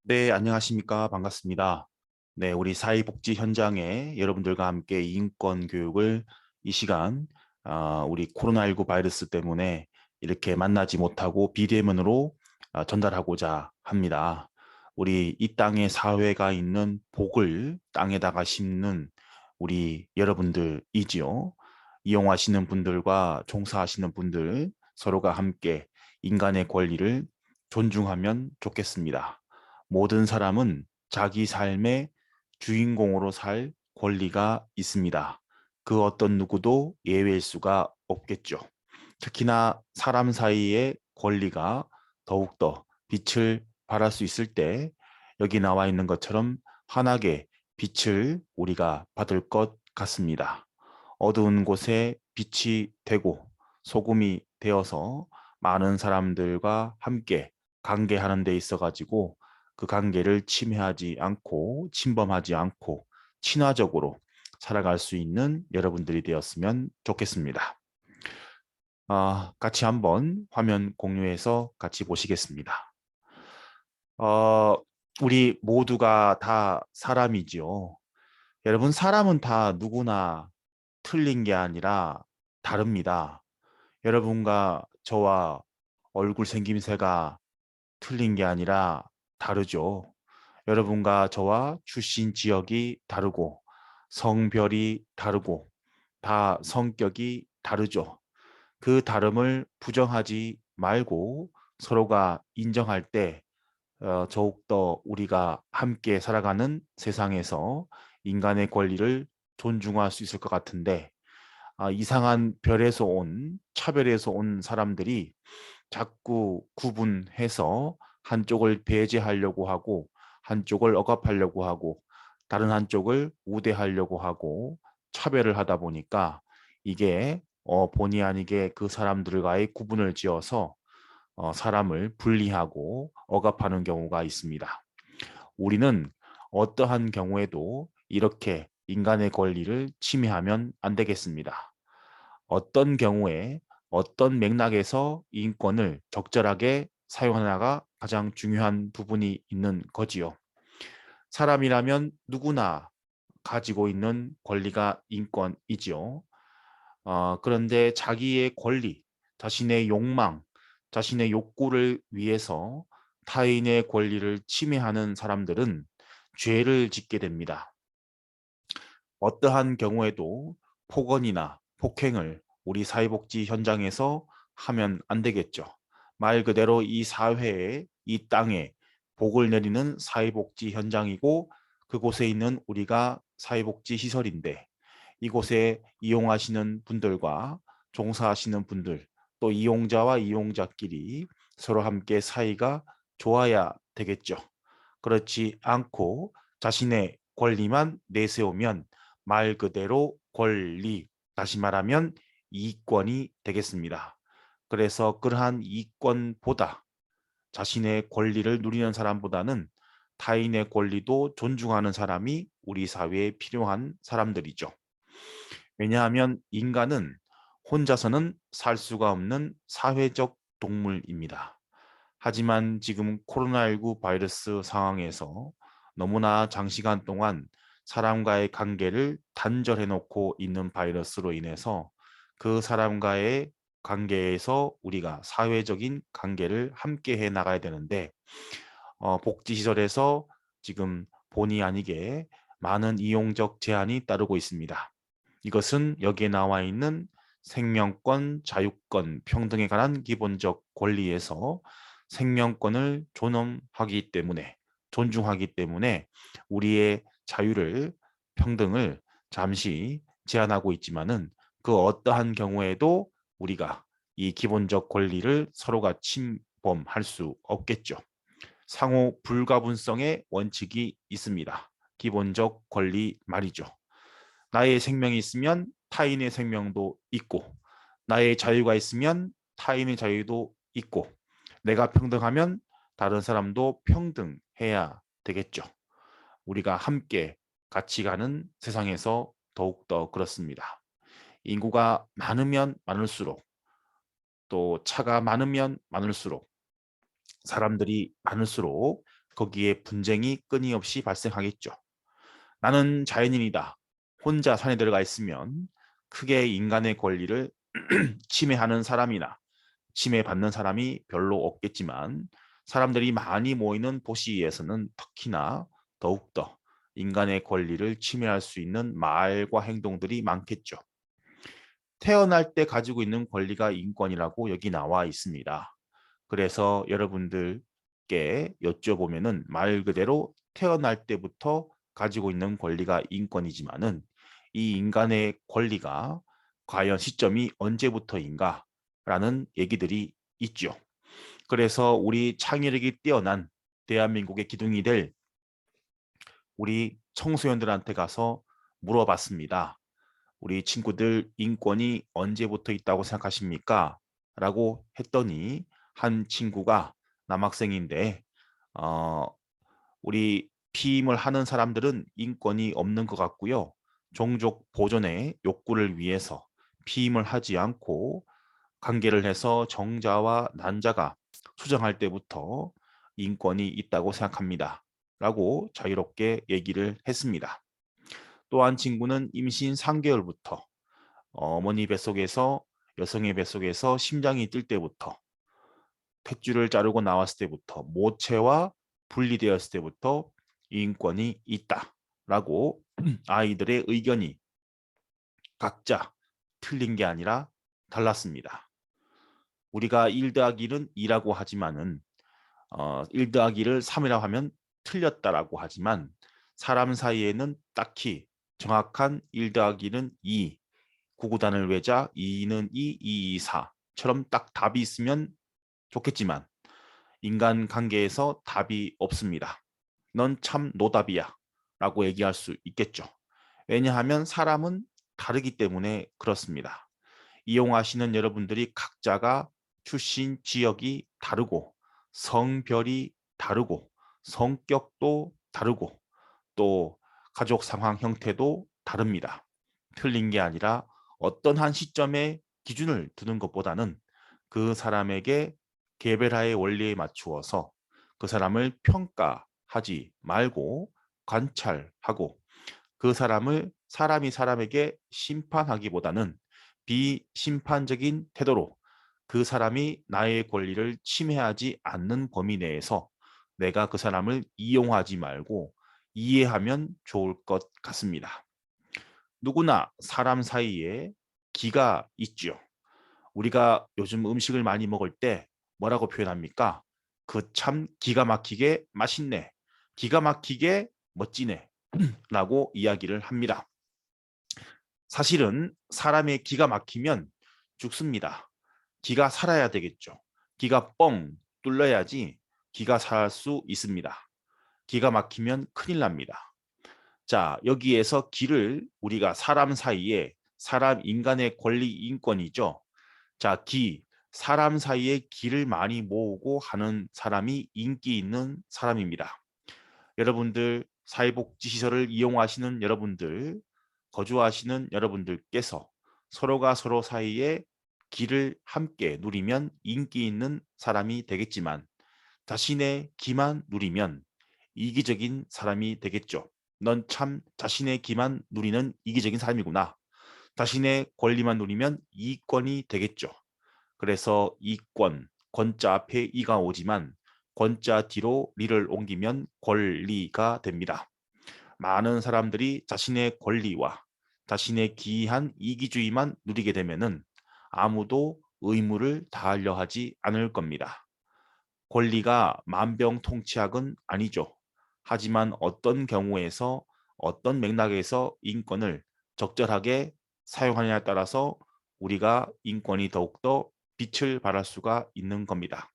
네, 안녕하십니까. 반갑습니다. 네, 우리 사회복지 현장에 여러분들과 함께 인권 교육을 이 시간, 우리 코로나19 바이러스 때문에 이렇게 만나지 못하고 비대면으로 전달하고자 합니다. 우리 이 땅에 사회가 있는 복을 땅에다가 심는 우리 여러분들이지요. 이용하시는 분들과 종사하시는 분들 서로가 함께 인간의 권리를 존중하면 좋겠습니다. 모든 사람은 자기 삶의 주인공으로 살 권리가 있습니다. 그 어떤 누구도 예외일 수가 없겠죠. 특히나 사람 사이의 권리가 더욱더 빛을 발할 수 있을 때 여기 나와 있는 것처럼 환하게 빛을 우리가 받을 것 같습니다. 어두운 곳에 빛이 되고 소금이 되어서 많은 사람들과 함께 관계하는 데 있어 가지고 그 관계를 침해하지 않고 침범하지 않고 친화적으로 살아갈 수 있는 여러분들이 되었으면 좋겠습니다. 같이 한번 화면 공유해서 같이 보시겠습니다. 어, 우리 모두가 다 사람이지요. 여러분, 사람은 다 누구나 틀린 게 아니라 다릅니다. 여러분과 저와 얼굴 생김새가 틀린 게 아니라 다르죠. 여러분과 저와 출신 지역이 다르고 성별이 다르고 다 성격이 다르죠. 그 다름을 부정하지 말고 서로가 인정할 때 더욱더 우리가 함께 살아가는 세상에서 인간의 권리를 존중할 수 있을 것 같은데 이상한 별에서 온 차별에서 온 사람들이 자꾸 구분해서 한쪽을 배제하려고 하고 한쪽을 억압하려고 하고 다른 한쪽을 우대하려고 하고 차별을 하다 보니까 이게 본의 아니게 그 사람들과의 구분을 지어서 사람을 분리하고 억압하는 경우가 있습니다. 우리는 어떠한 경우에도 이렇게 인간의 권리를 침해하면 안 되겠습니다. 어떤 경우에 어떤 맥락에서 인권을 적절하게 사용하나가 가장 중요한 부분이 있는 거지요. 사람이라면 누구나 가지고 있는 권리가 인권이지요. 그런데 자기의 권리, 자신의 욕망, 자신의 욕구를 위해서 타인의 권리를 침해하는 사람들은 죄를 짓게 됩니다. 어떠한 경우에도 폭언이나 폭행을 우리 사회복지 현장에서 하면 안 되겠죠. 말 그대로 이 사회에, 이 땅에 복을 내리는 사회복지 현장이고 그곳에 있는 우리가 사회복지 시설인데 이곳에 이용하시는 분들과 종사하시는 분들 또 이용자와 이용자끼리 서로 함께 사이가 좋아야 되겠죠. 그렇지 않고 자신의 권리만 내세우면 말 그대로 권리, 다시 말하면 이권이 되겠습니다. 그래서 그러한 이권보다 자신의 권리를 누리는 사람보다는 타인의 권리도 존중하는 사람이 우리 사회에 필요한 사람들이죠. 왜냐하면 인간은 혼자서는 살 수가 없는 사회적 동물입니다. 하지만 지금 코로나19 바이러스 상황에서 너무나 장시간 동안 사람과의 관계를 단절해 놓고 있는 바이러스로 인해서 그 사람과의 관계에서 우리가 사회적인 관계를 함께 해 나가야 되는데 복지시설에서 지금 본의 아니게 많은 이용적 제한이 따르고 있습니다. 이것은 여기에 나와 있는 생명권, 자유권, 평등에 관한 기본적 권리에서 생명권을 존엄하기 때문에 존중하기 때문에 우리의 자유를 평등을 잠시 제한하고 있지만은 그 어떠한 경우에도 우리가 이 기본적 권리를 서로가 침범할 수 없겠죠. 상호 불가분성의 원칙이 있습니다. 기본적 권리 말이죠. 나의 생명이 있으면 타인의 생명도 있고 나의 자유가 있으면 타인의 자유도 있고 내가 평등하면 다른 사람도 평등해야 되겠죠. 우리가 함께 같이 가는 세상에서 더욱더 그렇습니다. 인구가 많으면 많을수록 또 차가 많으면 많을수록 사람들이 많을수록 거기에 분쟁이 끊임없이 발생하겠죠. 나는 자연인이다. 혼자 산에 들어가 있으면 크게 인간의 권리를 침해하는 사람이나 침해받는 사람이 별로 없겠지만 사람들이 많이 모이는 도시에서는 특히나 더욱더 인간의 권리를 침해할 수 있는 말과 행동들이 많겠죠. 태어날 때 가지고 있는 권리가 인권이라고 여기 나와 있습니다. 그래서 여러분들께 여쭤보면은 말 그대로 태어날 때부터 가지고 있는 권리가 인권이지만은 이 인간의 권리가 과연 시점이 언제부터인가 라는 얘기들이 있죠. 그래서 우리 창의력이 뛰어난 대한민국의 기둥이 될 우리 청소년들한테 가서 물어봤습니다. 우리 친구들 인권이 언제부터 있다고 생각하십니까? 라고 했더니 한 친구가 남학생인데 어, 우리 피임을 하는 사람들은 인권이 없는 것 같고요. 종족 보존의 욕구를 위해서 피임을 하지 않고 관계를 해서 정자와 난자가 수정할 때부터 인권이 있다고 생각합니다. 라고 자유롭게 얘기를 했습니다. 또 한 친구는 임신 3개월부터 어머니 뱃속에서 여성의 뱃속에서 심장이 뛸 때부터 탯줄을 자르고 나왔을 때부터 모체와 분리되었을 때부터 인권이 있다라고 아이들의 의견이 각자 틀린 게 아니라 달랐습니다. 우리가 1 더하기 1은 2라고 하지만은 1 더하기 1을 3이라고 하면 틀렸다라고 하지만 사람 사이에는 딱히 정확한 1 더하기 1은 2, 구구단을 외자 2는 2, 2, 2, 4처럼 딱 답이 있으면 좋겠지만 인간 관계에서 답이 없습니다. 넌 참 노답이야 라고 얘기할 수 있겠죠. 왜냐하면 사람은 다르기 때문에 그렇습니다. 이용하시는 여러분들이 각자가 출신 지역이 다르고 성별이 다르고 성격도 다르고 또 가족 상황 형태도 다릅니다. 틀린 게 아니라 어떤 한 시점에 기준을 두는 것보다는 그 사람에게 개별화의 원리에 맞추어서 그 사람을 평가하지 말고 관찰하고 그 사람을 사람이 사람에게 심판하기보다는 비심판적인 태도로 그 사람이 나의 권리를 침해하지 않는 범위 내에서 내가 그 사람을 이용하지 말고 이해하면 좋을 것 같습니다. 누구나 사람 사이에 기가 있죠. 우리가 요즘 음식을 많이 먹을 때 뭐라고 표현합니까? 그 참 기가 막히게 맛있네. 기가 막히게 멋지네. 라고 이야기를 합니다. 사실은 사람의 기가 막히면 죽습니다. 기가 살아야 되겠죠. 기가 뻥 뚫려야지 기가 살 수 있습니다. 기가 막히면 큰일 납니다. 자, 여기에서 기를 우리가 사람 사이에 사람 인간의 권리 인권이죠. 자, 사람 사이에 기를 많이 모으고 하는 사람이 인기 있는 사람입니다. 여러분들 사회복지시설을 이용하시는 여러분들, 거주하시는 여러분들께서 서로가 서로 사이에 기를 함께 누리면 인기 있는 사람이 되겠지만 자신의 기만 누리면 이기적인 사람이 되겠죠. 넌 참 자신의 기만 누리는 이기적인 사람이구나. 자신의 권리만 누리면 이권이 되겠죠. 그래서 이권, 권자 앞에 이가 오지만 권자 뒤로 리를 옮기면 권리가 됩니다. 많은 사람들이 자신의 권리와 자신의 기이한 이기주의만 누리게 되면은 아무도 의무를 다하려 하지 않을 겁니다. 권리가 만병통치약은 아니죠. 하지만 어떤 경우에서 어떤 맥락에서 인권을 적절하게 사용하느냐에 따라서 우리가 인권이 더욱더 빛을 발할 수가 있는 겁니다.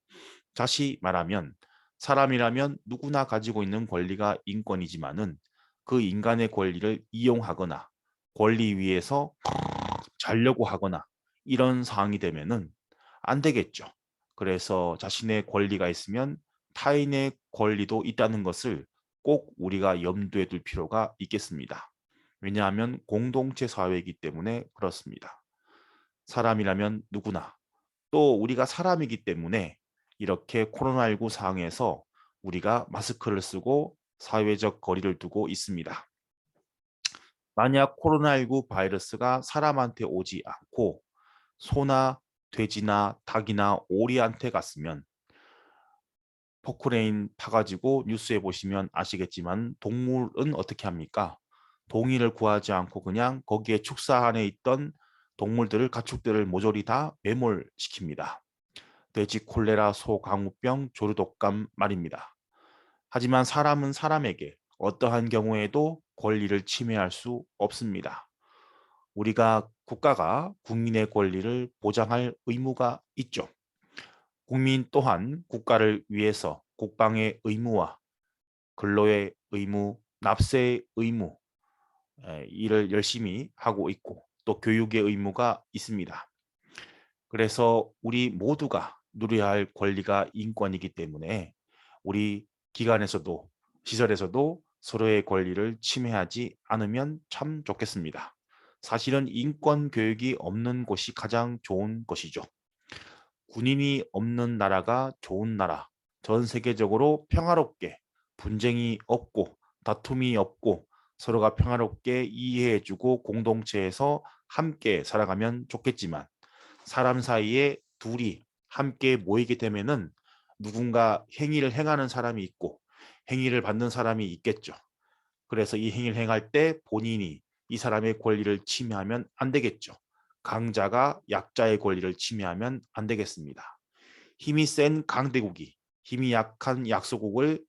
다시 말하면 사람이라면 누구나 가지고 있는 권리가 인권이지만은 그 인간의 권리를 이용하거나 권리 위에서 자려고 하거나 이런 상황이 되면은 안 되겠죠. 그래서 자신의 권리가 있으면 타인의 권리도 있다는 것을 꼭 우리가 염두에 둘 필요가 있겠습니다. 왜냐하면 공동체 사회이기 때문에 그렇습니다. 사람이라면 누구나 또 우리가 사람이기 때문에 이렇게 코로나19 상황에서 우리가 마스크를 쓰고 사회적 거리를 두고 있습니다. 만약 코로나19 바이러스가 사람한테 오지 않고 소나 돼지나 닭이나 오리한테 갔으면, 포크레인 파가지고 뉴스에 보시면 아시겠지만 동물은 어떻게 합니까? 동의를 구하지 않고 그냥 거기에 축사 안에 있던 동물들을, 가축들을 모조리 다 매몰시킵니다. 돼지 콜레라, 소 강우병, 조류독감 말입니다. 하지만 사람은 사람에게 어떠한 경우에도 권리를 침해할 수 없습니다. 국가가 국민의 권리를 보장할 의무가 있죠. 국민 또한 국가를 위해서 국방의 의무와 근로의 의무, 납세의 의무, 일을 열심히 하고 있고 또 교육의 의무가 있습니다. 그래서 우리 모두가 누려야 할 권리가 인권이기 때문에 우리 기관에서도 시설에서도 서로의 권리를 침해하지 않으면 참 좋겠습니다. 사실은 인권 교육이 없는 곳이 가장 좋은 것이죠. 군인이 없는 나라가 좋은 나라, 전 세계적으로 평화롭게 분쟁이 없고 다툼이 없고 서로가 평화롭게 이해해주고 공동체에서 함께 살아가면 좋겠지만, 사람 사이에 둘이 함께 모이게 되면은 누군가 행위를 행하는 사람이 있고 행위를 받는 사람이 있겠죠. 그래서 이 행위를 행할 때 본인이 이 사람의 권리를 침해하면 안 되겠죠. 강자가 약자의 권리를 침해하면 안 되겠습니다. 힘이 센 강대국이 힘이 약한 약소국을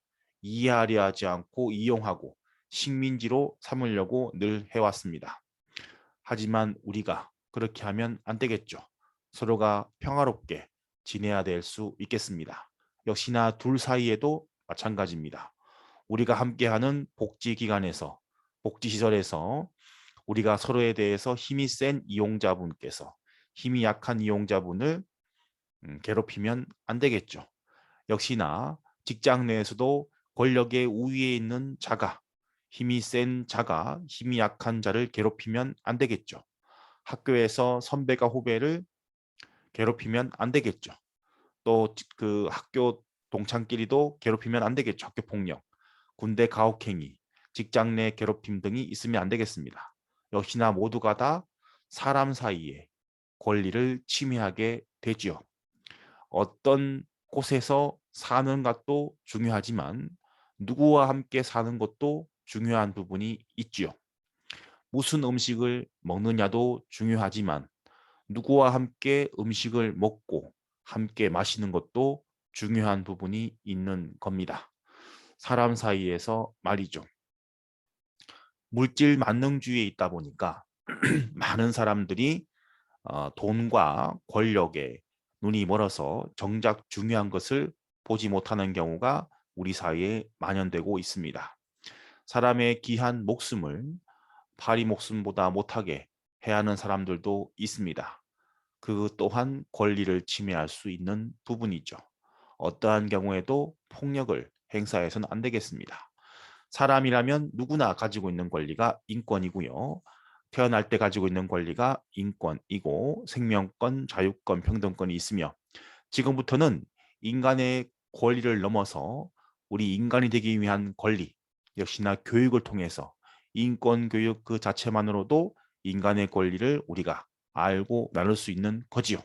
이해하려 하지 않고 이용하고 식민지로 삼으려고 늘 해왔습니다. 하지만 우리가 그렇게 하면 안 되겠죠. 서로가 평화롭게 지내야 될 수 있겠습니다. 역시나 둘 사이에도 마찬가지입니다. 우리가 함께하는 복지기관에서, 복지시설에서 우리가 서로에 대해서 힘이 센 이용자분께서 힘이 약한 이용자분을 괴롭히면 안 되겠죠. 역시나 직장 내에서도 권력의 우위에 있는 자가, 힘이 센 자가 힘이 약한 자를 괴롭히면 안 되겠죠. 학교에서 선배가 후배를 괴롭히면 안 되겠죠. 또 그 학교 동창끼리도 괴롭히면 안 되겠죠. 학교 폭력, 군대 가혹행위, 직장 내 괴롭힘 등이 있으면 안 되겠습니다. 역시나 모두가 다 사람 사이에 권리를 침해하게 되지요. 어떤 곳에서 사는 것도 중요하지만 누구와 함께 사는 것도 중요한 부분이 있지요. 무슨 음식을 먹느냐도 중요하지만 누구와 함께 음식을 먹고 함께 마시는 것도 중요한 부분이 있는 겁니다. 사람 사이에서 말이죠. 물질 만능주의에 있다 보니까 많은 사람들이 돈과 권력에 눈이 멀어서 정작 중요한 것을 보지 못하는 경우가 우리 사회에 만연되고 있습니다. 사람의 귀한 목숨을 파리 목숨보다 못하게 해야 하는 사람들도 있습니다. 그 또한 권리를 침해할 수 있는 부분이죠. 어떠한 경우에도 폭력을 행사해서는 안 되겠습니다. 사람이라면 누구나 가지고 있는 권리가 인권이고요. 태어날 때 가지고 있는 권리가 인권이고 생명권, 자유권, 평등권이 있으며, 지금부터는 인간의 권리를 넘어서 우리 인간이 되기 위한 권리, 역시나 교육을 통해서 인권 교육 그 자체만으로도 인간의 권리를 우리가 알고 나눌 수 있는 거지요.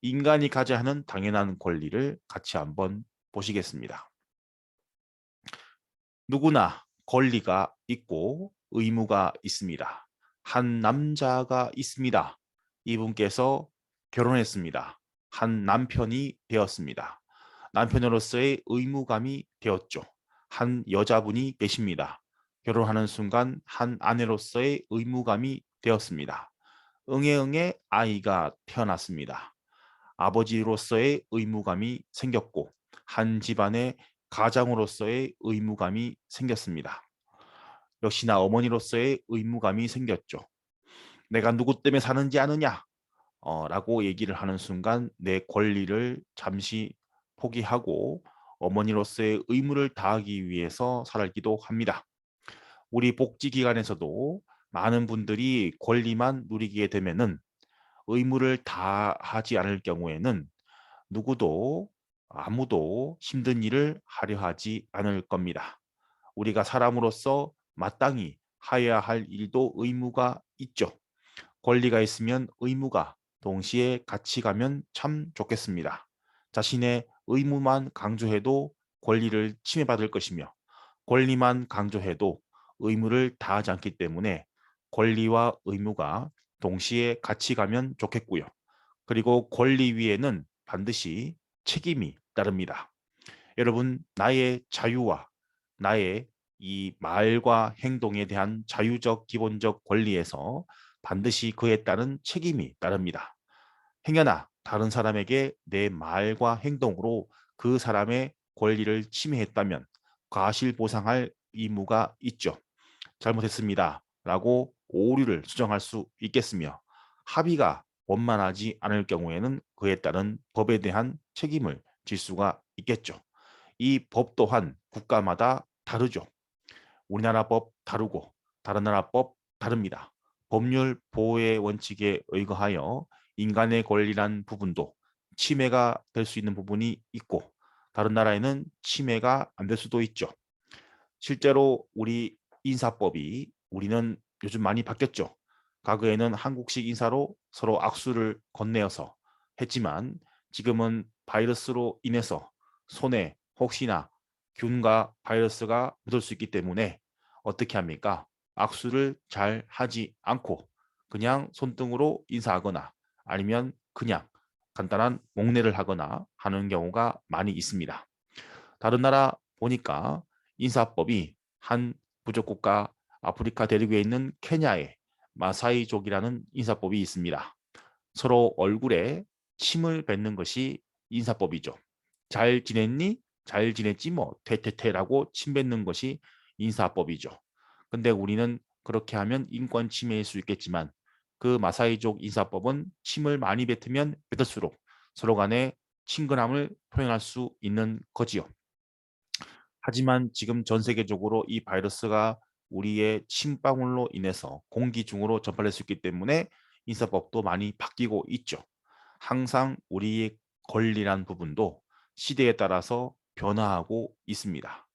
인간이 가져야 하는 당연한 권리를 같이 한번 보시겠습니다. 누구나 권리가 있고 의무가 있습니다. 한 남자가 있습니다. 이분께서 결혼했습니다. 한 남편이 되었습니다. 남편으로서의 의무감이 되었죠. 한 여자분이 계십니다. 결혼하는 순간 한 아내로서의 의무감이 되었습니다. 응애응애 아이가 태어났습니다. 아버지로서의 의무감이 생겼고 한 집안의 가장으로서의 의무감이 생겼습니다. 역시나 어머니로서의 의무감이 생겼죠. 내가 누구 때문에 사는지 아느냐? 라고 얘기를 하는 순간 내 권리를 잠시 포기하고 어머니로서의 의무를 다하기 위해서 살기도 합니다. 우리 복지기관에서도 많은 분들이 권리만 누리게 되면은 의무를 다하지 않을 경우에는 누구도 아무도 힘든 일을 하려 하지 않을 겁니다. 우리가 사람으로서 마땅히 해야 할 일도 의무가 있죠. 권리가 있으면 의무가 동시에 같이 가면 참 좋겠습니다. 자신의 의무만 강조해도 권리를 침해받을 것이며 권리만 강조해도 의무를 다하지 않기 때문에 권리와 의무가 동시에 같이 가면 좋겠고요. 그리고 권리 위에는 반드시 책임이 따릅니다. 여러분, 나의 자유와 나의 이 말과 행동에 대한 자유적 기본적 권리에서 반드시 그에 따른 책임이 따릅니다. 행여나 다른 사람에게 내 말과 행동으로 그 사람의 권리를 침해했다면 과실보상할 의무가 있죠. 잘못했습니다. 라고 오류를 수정할 수 있겠으며 합의가 원만하지 않을 경우에는 그에 따른 법에 대한 책임을 질 수가 있겠죠. 이 법 또한 국가마다 다르죠. 우리나라 법 다르고 다른 나라 법 다릅니다. 법률 보호의 원칙에 의거하여 인간의 권리란 부분도 침해가 될 수 있는 부분이 있고 다른 나라에는 침해가 안 될 수도 있죠. 실제로 우리 인사법이 우리는 요즘 많이 바뀌었죠. 과거에는 한국식 인사로 서로 악수를 건네어서 했지만 지금은 바이러스로 인해서 손에 혹시나 균과 바이러스가 묻을 수 있기 때문에 어떻게 합니까? 악수를 잘 하지 않고 그냥 손등으로 인사하거나 아니면 그냥 간단한 목례를 하거나 하는 경우가 많이 있습니다. 다른 나라 보니까 인사법이 한 부족국가 아프리카 대륙에 있는 케냐의 마사이족이라는 인사법이 있습니다. 서로 얼굴에 침을 뱉는 것이 인사법이죠. 잘 지냈니? 잘 지냈지 뭐 퇴퇴퇴라고 침 뱉는 것이 인사법이죠. 근데 우리는 그렇게 하면 인권 침해일 수 있겠지만 그 마사이족 인사법은 침을 많이 뱉으면 뱉을수록 서로 간에 친근함을 표현할 수 있는 거지요. 하지만 지금 전 세계적으로 이 바이러스가 우리의 침방울로 인해서 공기 중으로 전파될 수 있기 때문에 인사법도 많이 바뀌고 있죠. 항상 우리의 권리란 부분도 시대에 따라서 변화하고 있습니다.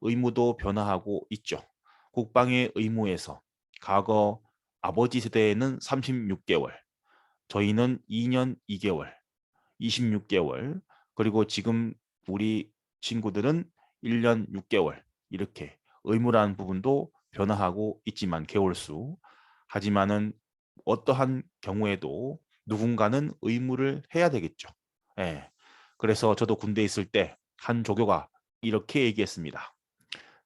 의무도 변화하고 있죠. 국방의 의무에서 과거 아버지 세대에는 36개월, 저희는 2년 2개월, 26개월, 그리고 지금 우리 친구들은 1년 6개월 이렇게 의무라는 부분도 변화하고 있지만 개월수 하지만은 어떠한 경우에도 누군가는 의무를 해야 되겠죠. 예. 그래서 저도 군대에 있을 때 한 조교가 이렇게 얘기했습니다.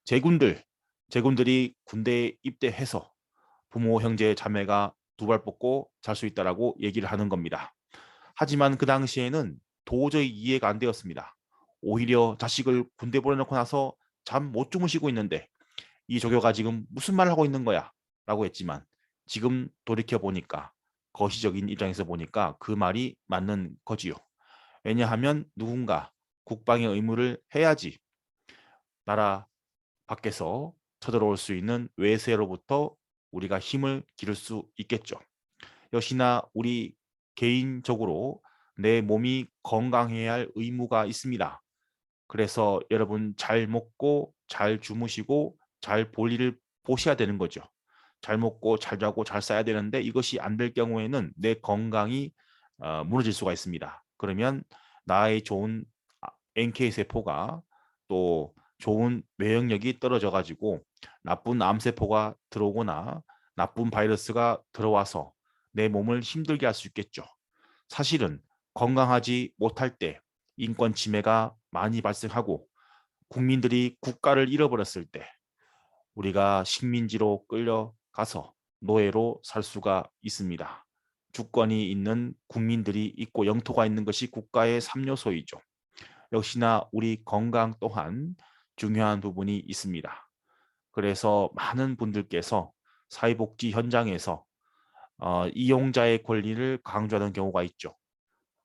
제군들이 군대에 입대해서 부모, 형제, 자매가 두 발 뻗고 잘 수 있다라고 얘기를 하는 겁니다. 하지만 그 당시에는 도저히 이해가 안 되었습니다. 오히려 자식을 군대 보내놓고 나서 잠 못 주무시고 있는데 이 조교가 지금 무슨 말을 하고 있는 거야? 라고 했지만 지금 돌이켜보니까 거시적인 입장에서 보니까 그 말이 맞는 거지요. 왜냐하면 누군가 국방의 의무를 해야지 나라 밖에서 쳐들어올 수 있는 외세로부터 우리가 힘을 기를 수 있겠죠. 역시나 우리 개인적으로 내 몸이 건강해야 할 의무가 있습니다. 그래서 여러분 잘 먹고 잘 주무시고 잘 볼일을 보셔야 되는 거죠. 잘 먹고 잘 자고 잘 싸야 되는데 이것이 안 될 경우에는 내 건강이 무너질 수가 있습니다. 그러면 나의 좋은 NK 세포가 또 좋은 면역력이 떨어져 가지고 나쁜 암세포가 들어오거나 나쁜 바이러스가 들어와서 내 몸을 힘들게 할 수 있겠죠. 사실은 건강하지 못할 때 인권 침해가 많이 발생하고 국민들이 국가를 잃어버렸을 때 우리가 식민지로 끌려가서 노예로 살 수가 있습니다. 주권이 있는 국민들이 있고 영토가 있는 것이 국가의 3요소이죠. 역시나 우리 건강 또한 중요한 부분이 있습니다. 그래서 많은 분들께서 사회복지 현장에서 이용자의 권리를 강조하는 경우가 있죠.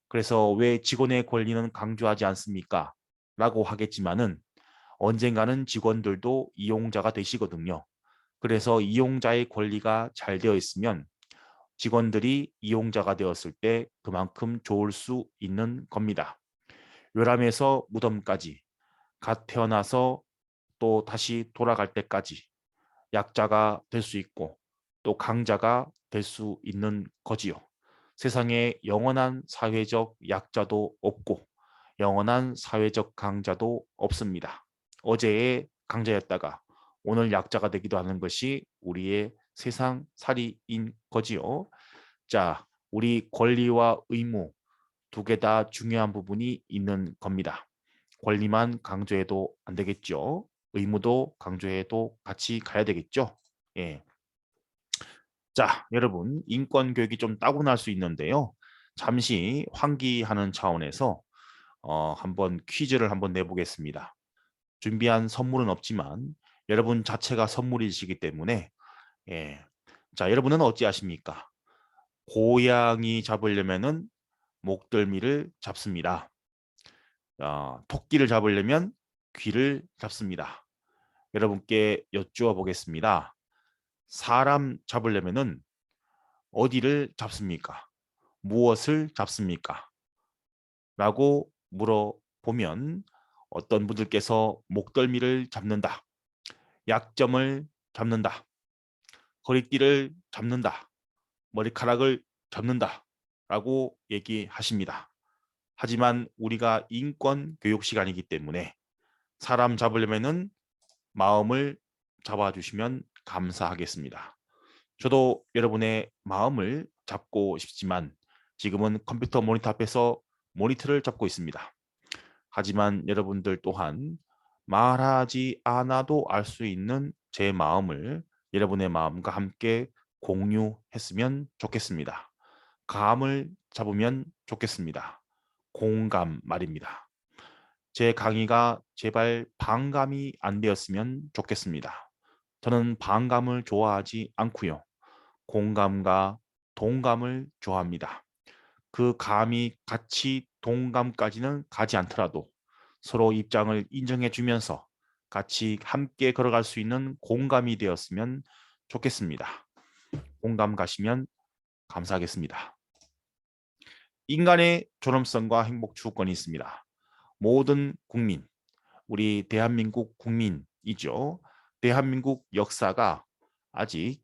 그래서 왜 직원의 권리는 강조하지 않습니까? 라고 하겠지만은 언젠가는 직원들도 이용자가 되시거든요. 그래서 이용자의 권리가 잘 되어 있으면 직원들이 이용자가 되었을 때 그만큼 좋을 수 있는 겁니다. 요람에서 무덤까지, 갓 태어나서 또 다시 돌아갈 때까지 약자가 될 수 있고 또 강자가 될 수 있는 거지요. 세상에 영원한 사회적 약자도 없고 영원한 사회적 강자도 없습니다. 어제의 강자였다가 오늘 약자가 되기도 하는 것이 우리의 세상살이인 거지요. 자, 우리 권리와 의무 두 개 다 중요한 부분이 있는 겁니다. 권리만 강조해도 안 되겠죠. 의무도 강조해도 같이 가야 되겠죠. 예. 자, 여러분, 인권 교육이 좀 따분할 수 있는데요. 잠시 환기하는 차원에서 한번 퀴즈를 한번 내보겠습니다. 준비한 선물은 없지만 여러분 자체가 선물이시기 때문에 예. 자, 여러분은 어찌하십니까? 고양이 잡으려면은 목덜미를 잡습니다. 토끼를 잡으려면 귀를 잡습니다. 여러분께 여쭈어 보겠습니다. 사람 잡으려면은 어디를 잡습니까? 무엇을 잡습니까? 라고 물어보면 어떤 분들께서 목덜미를 잡는다, 약점을 잡는다, 허리띠를 잡는다, 머리카락을 잡는다 라고 얘기하십니다. 하지만 우리가 인권 교육 시간이기 때문에 사람 잡으려면은 마음을 잡아주시면 감사하겠습니다. 저도 여러분의 마음을 잡고 싶지만 지금은 컴퓨터 모니터 앞에서 모니터를 잡고 있습니다. 하지만 여러분들 또한 말하지 않아도 알 수 있는 제 마음을 여러분의 마음과 함께 공유했으면 좋겠습니다. 감을 잡으면 좋겠습니다. 공감 말입니다. 제 강의가 제발 반감이 안 되었으면 좋겠습니다. 저는 반감을 좋아하지 않고요. 공감과 동감을 좋아합니다. 그 감이 같이 동감까지는 가지 않더라도 서로 입장을 인정해 주면서 같이 함께 걸어갈 수 있는 공감이 되었으면 좋겠습니다. 공감 가시면 감사하겠습니다. 인간의 존엄성과 행복 추구권이 있습니다. 모든 국민, 우리 대한민국 국민이죠. 대한민국 역사가 아직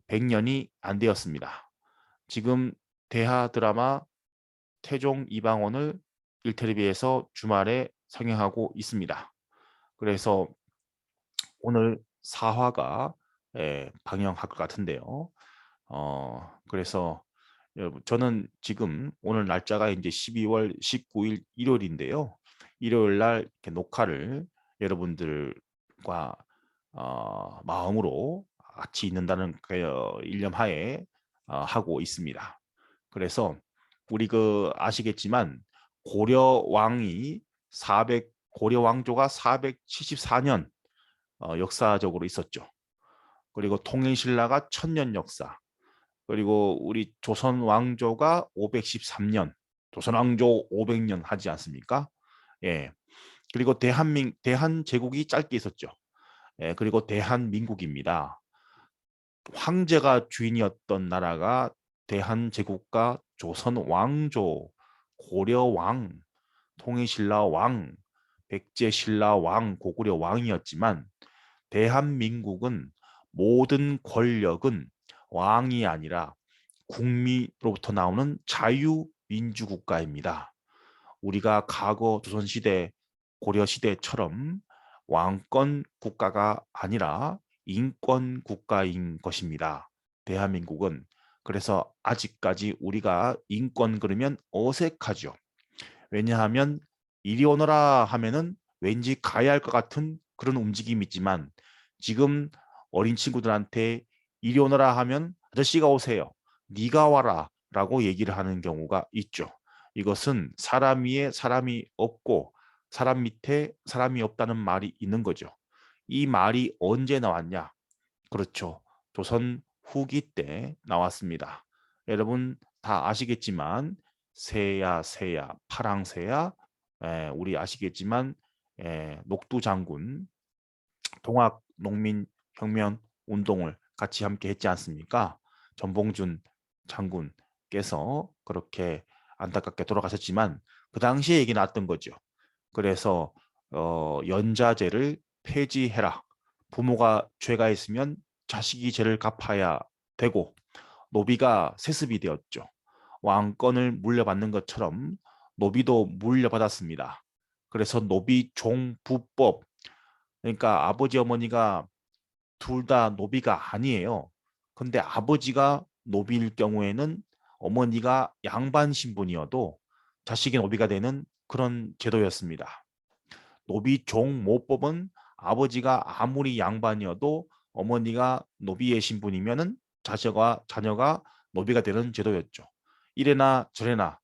100년이 안 되었습니다. 지금 대하 드라마 태종 이방원을 일테레비에서 주말에 상영하고 있습니다. 그래서 오늘 4화가 방영할 것 같은데요. 그래서 여러분, 저는 지금 오늘 날짜가 이제 12월 19일 일요일인데요. 일요일 날 이렇게 녹화를 여러분들과 마음으로 같이 있는다는 그 일념하에 하고 있습니다. 그래서 우리 그 아시겠지만 고려 왕이 400 고려 왕조가 474년 역사적으로 있었죠. 그리고 통일신라가 1000년 역사. 그리고 우리 조선 왕조가 513년, 조선 왕조 500년 하지 않습니까? 예. 그리고 대한제국이 짧게 있었죠. 예. 그리고 대한민국입니다. 황제가 주인이었던 나라가 대한제국과 조선 왕조, 고려 왕, 통일신라 왕, 백제신라 왕, 고구려 왕이었지만 대한민국은 모든 권력은 왕이 아니라 국민으로부터 나오는 자유민주국가입니다. 우리가 과거 조선시대, 고려시대처럼 왕권 국가가 아니라 인권 국가인 것입니다. 대한민국은. 그래서 아직까지 우리가 인권 그러면 어색하죠. 왜냐하면 이리 오너라 하면은 왠지 가야 할 것 같은 그런 움직임이 있지만 지금 어린 친구들한테 이리 오너라 하면 아저씨가 오세요. 네가 와라 라고 얘기를 하는 경우가 있죠. 이것은 사람 위에 사람이 없고 사람 밑에 사람이 없다는 말이 있는 거죠. 이 말이 언제 나왔냐? 그렇죠. 조선 후기 때 나왔습니다. 여러분 다 아시겠지만 새야 새야 파랑새야 우리 아시겠지만 녹두 장군 동학 농민 혁명 운동을 같이 함께 했지 않습니까? 전봉준 장군께서 그렇게 안타깝게 돌아가셨지만 그 당시에 얘기 나왔던 거죠. 그래서 연자제를 폐지해라. 부모가 죄가 있으면 자식이 죄를 갚아야 되고 노비가 세습이 되었죠. 왕권을 물려받는 것처럼 노비도 물려받았습니다. 그래서 노비 종부법, 그러니까 아버지 어머니가 둘 다 노비가 아니에요. 근데 아버지가 노비일 경우에는 어머니가 양반 신분이어도 자식이 노비가 되는 그런 제도였습니다. 노비 종모법은 아버지가 아무리 양반이어도 어머니가 노비의 신분이면은 자녀가 노비가 되는 제도였죠. 이래나 저래나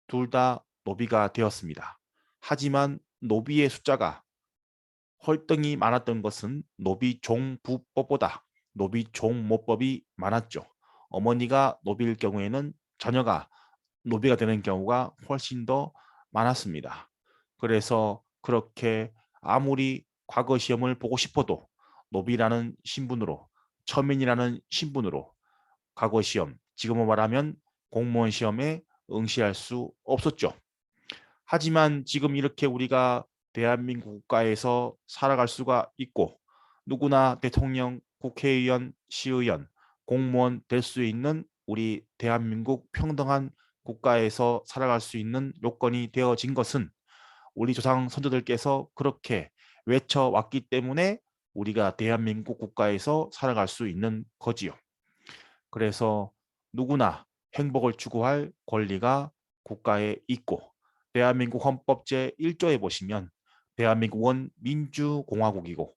둘 다 노비가 되었습니다. 하지만 노비의 숫자가 헐덩이 많았던 것은 노비종부법보다 노비종모법이 많았죠. 어머니가 노비일 경우에는 자녀가 노비가 되는 경우가 훨씬 더 많았습니다. 그래서 그렇게 아무리 과거 시험을 보고 싶어도 노비라는 신분으로, 처민이라는 신분으로 과거 시험, 지금으로 말하면 공무원 시험에 응시할 수 없었죠. 하지만 지금 이렇게 우리가 대한민국 국가에서 살아갈 수가 있고 누구나 대통령, 국회의원, 시의원, 공무원 될 수 있는 우리 대한민국 평등한 국가에서 살아갈 수 있는 요건이 되어진 것은 우리 조상 선조들께서 그렇게 외쳐왔기 때문에 우리가 대한민국 국가에서 살아갈 수 있는 거지요. 그래서 누구나 행복을 추구할 권리가 국가에 있고 대한민국 헌법 제1조에 보시면 대한민국은 민주공화국이고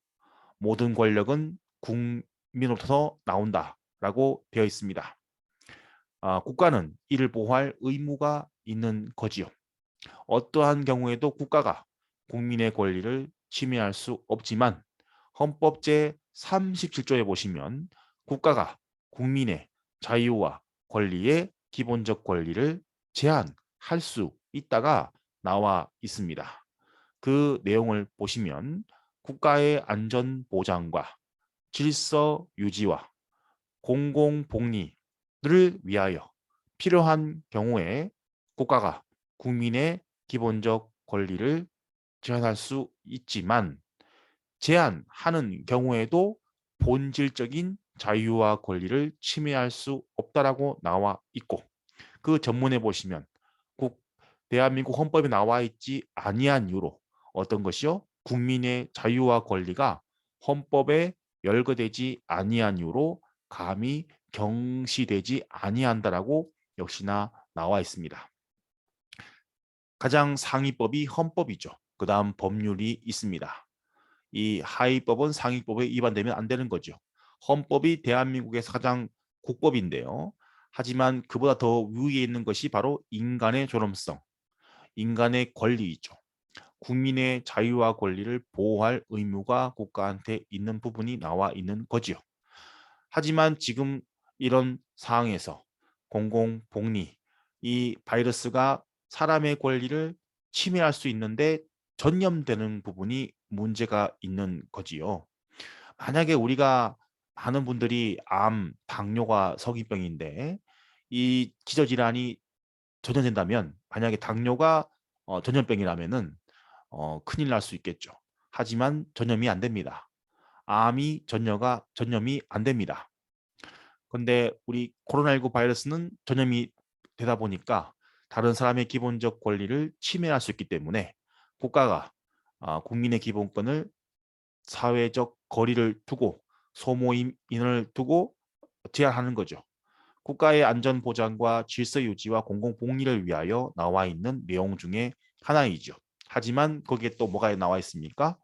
모든 권력은 국민으로부터 나온다라고 되어 있습니다. 국가는 이를 보호할 의무가 있는 거지요. 어떠한 경우에도 국가가 국민의 권리를 침해할 수 없지만 헌법 제37조에 보시면 국가가 국민의 자유와 권리의 기본적 권리를 제한할 수 있다가 나와 있습니다. 그 내용을 보시면 국가의 안전 보장과 질서 유지와 공공복리를 위하여 필요한 경우에 국가가 국민의 기본적 권리를 제한할 수 있지만 제한하는 경우에도 본질적인 자유와 권리를 침해할 수 없다라고 나와 있고 그 전문에 보시면 대한민국 헌법에 나와 있지 아니한 이유로 어떤 것이요? 국민의 자유와 권리가 헌법에 열거되지 아니한 이유로 감히 경시되지 아니한다라고 역시나 나와 있습니다. 가장 상위법이 헌법이죠. 그 다음 법률이 있습니다. 이 하위법은 상위법에 위반되면 안 되는 거죠. 헌법이 대한민국에서 가장 국법인데요. 하지만 그보다 더 위에 있는 것이 바로 인간의 존엄성, 인간의 권리이죠. 국민의 자유와 권리를 보호할 의무가 국가한테 있는 부분이 나와 있는 거지요. 하지만 지금 이런 상황에서 공공복리, 이 바이러스가 사람의 권리를 침해할 수 있는데 전염되는 부분이 문제가 있는 거지요. 만약에 우리가 많은 분들이 암, 당뇨가 성인병인데 이 기저질환이 전염된다면 만약에 당뇨가 전염병이라면은 큰일 날 수 있겠죠. 하지만 전염이 안 됩니다. 암이 전염이 안 됩니다. 근데 우리 코로나19 바이러스는 전염이 되다 보니까 다른 사람의 기본적 권리를 침해할 수 있기 때문에 국가가 국민의 기본권을 사회적 거리를 두고 소모임 인원을 두고 제한하는 거죠. 국가의 안전 보장과 질서 유지와 공공복리를 위하여 나와 있는 내용 중에 하나이죠. 하지만 거기에 또 뭐가 나와 있습니까?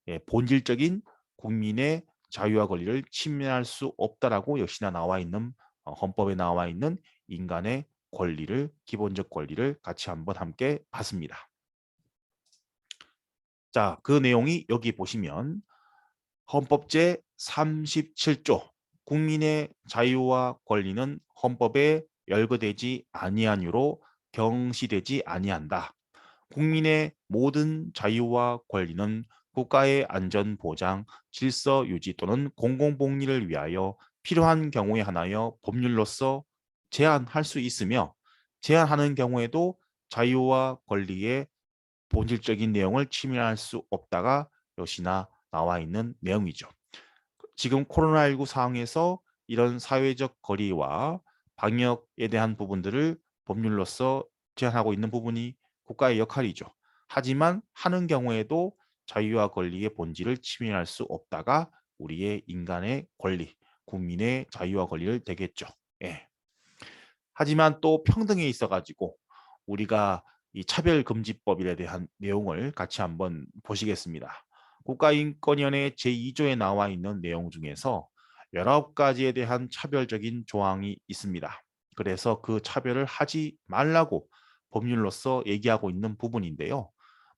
예, 본질적인 국민의 자유와 권리를 침해할 수 없다라고 역시나 나와 있는 헌법에 나와 있는 인간의 권리를 기본적 권리를 같이 한번 함께 봤습니다. 자, 그 내용이 여기 보시면 헌법 제37조 국민의 자유와 권리는 헌법에 열거되지 아니한 이유로 경시되지 아니한다. 국민의 모든 자유와 권리는 국가의 안전 보장, 질서 유지 또는 공공복리를 위하여 필요한 경우에 한하여 법률로서 제한할 수 있으며 제한하는 경우에도 자유와 권리의 본질적인 내용을 침해할 수 없다가 역시나 나와 있는 내용이죠. 지금 코로나19 상황에서 이런 사회적 거리와 방역에 대한 부분들을 법률로서 제한하고 있는 부분이 국가의 역할이죠. 하지만 하는 경우에도 자유와 권리의 본질을 침해할 수 없다가 우리의 인간의 권리, 국민의 자유와 권리를 되겠죠. 예. 하지만 또 평등에 있어가지고 우리가 이 차별금지법에 대한 내용을 같이 한번 보시겠습니다. 국가인권위원회 제2조에 나와 있는 내용 중에서 19가지에 대한 차별적인 조항이 있습니다. 그래서 그 차별을 하지 말라고 법률로서 얘기하고 있는 부분인데요.